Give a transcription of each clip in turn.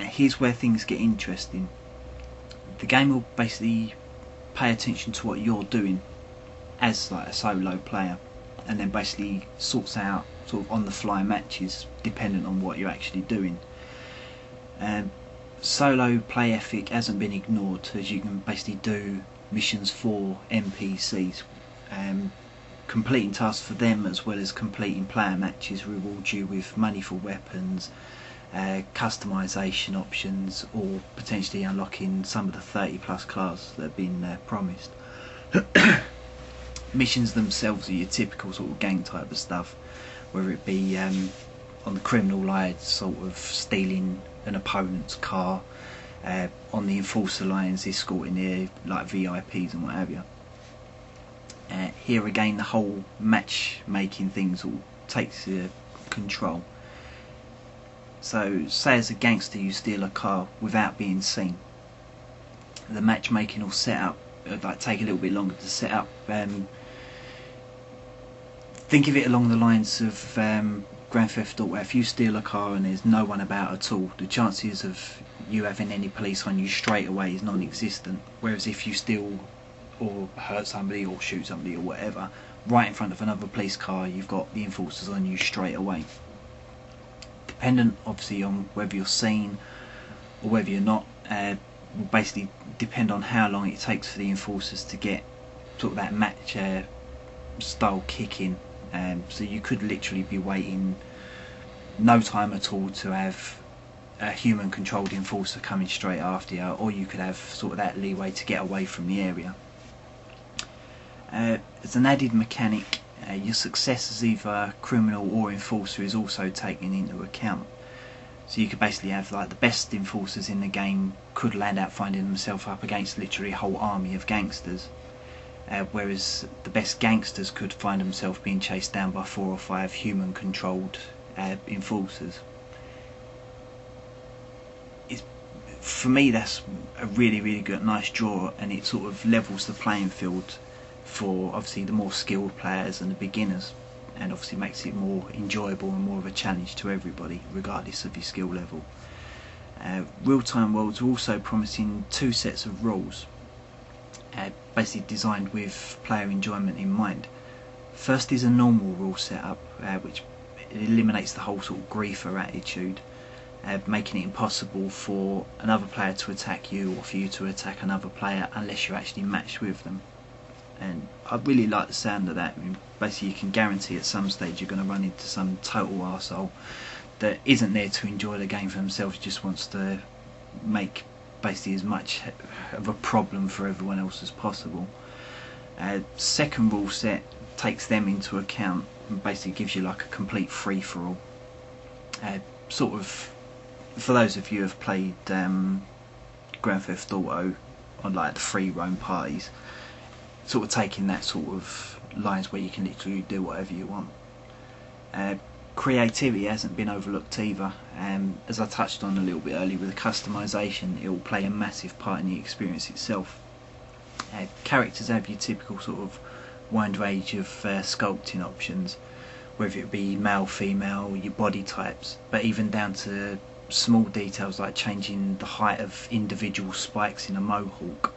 Here's where things get interesting. The game will basically pay attention to what you're doing as like a solo player, and then basically sorts out sort of on the fly matches dependent on what you're actually doing. Solo play ethic hasn't been ignored, as you can basically do missions for NPCs. Completing tasks for them as well as completing player matches rewards you with money for weapons, customization options, or potentially unlocking some of the 30 plus cars that have been promised. Missions themselves are your typical sort of gang type of stuff, whether it be on the criminal lines, sort of stealing an opponent's car, on the enforcer lines, escorting their like VIPs and what have you. Here again, the whole matchmaking things all takes control. So, say as a gangster you steal a car without being seen. The matchmaking will set up, like take a little bit longer to set up. Think of it along the lines of Grand Theft Auto. If you steal a car and there's no one about at all, the chances of you having any police on you straight away is non-existent. Whereas if you steal or hurt somebody or shoot somebody or whatever right in front of another police car, you've got the enforcers on you straight away. Dependent obviously on whether you're seen or whether you're not, will basically depend on how long it takes for the enforcers to get sort of that match style kick in. So you could literally be waiting no time at all to have a human controlled enforcer coming straight after you, or you could have sort of that leeway to get away from the area. As an added mechanic, your success as either criminal or enforcer is also taken into account. So you could basically have like the best enforcers in the game could land out finding themselves up against literally a whole army of gangsters, whereas the best gangsters could find themselves being chased down by 4 or 5 human controlled enforcers. For me, that's a really good, nice draw, and it sort of levels the playing field for obviously the more skilled players and the beginners, and obviously makes it more enjoyable and more of a challenge to everybody regardless of your skill level. Real-time worlds are also promising 2 sets of rules, basically designed with player enjoyment in mind. First is a normal rule setup, which eliminates the whole sort of griefer attitude, making it impossible for another player to attack you or for you to attack another player unless you're actually matched with them. And I really like the sound of that. I mean, basically you can guarantee at some stage you're going to run into some total arsehole that isn't there to enjoy the game for themselves, just wants to make basically as much of a problem for everyone else as possible. Second rule set takes them into account and basically gives you like a complete free-for-all. Sort of, for those of you who have played Grand Theft Auto on like the free roam parties, sort of taking that sort of lines where you can literally do whatever you want. Creativity hasn't been overlooked either. As I touched on a little bit earlier with the customization, it will play a massive part in the experience itself. Characters have your typical sort of wide range of sculpting options, whether it be male, female, your body types, but even down to small details like changing the height of individual spikes in a mohawk.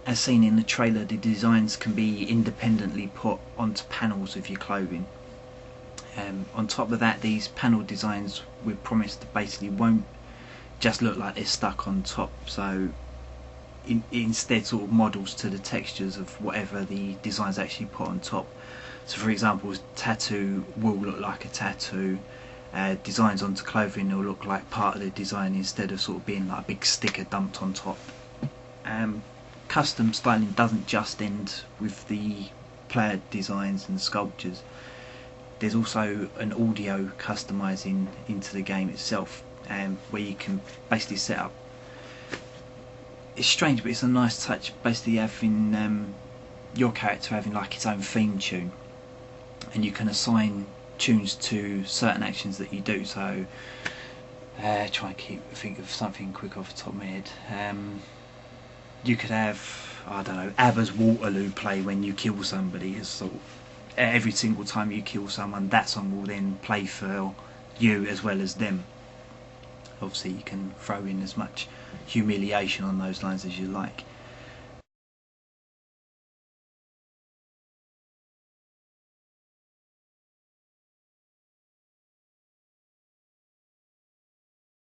As seen in the trailer, the designs can be independently put onto panels of your clothing. On top of that, these panel designs we promised basically won't just look like they're stuck on top, so instead sort of models to the textures of whatever the design's actually put on top. So for example, tattoo will look like a tattoo, designs onto clothing will look like part of the design instead of sort of being like a big sticker dumped on top. Custom styling doesn't just end with the player designs and sculptures. There's also an audio customizing into the game itself, where you can basically set up. It's strange, but it's a nice touch, basically having your character having like its own theme tune, and you can assign tunes to certain actions that you do. So try and think of something quick off the top of my head. You could have, I don't know, ABBA's Waterloo play when you kill somebody. So every single time you kill someone, that song will then play for you as well as them. obviously you can throw in as much humiliation on those lines as you like.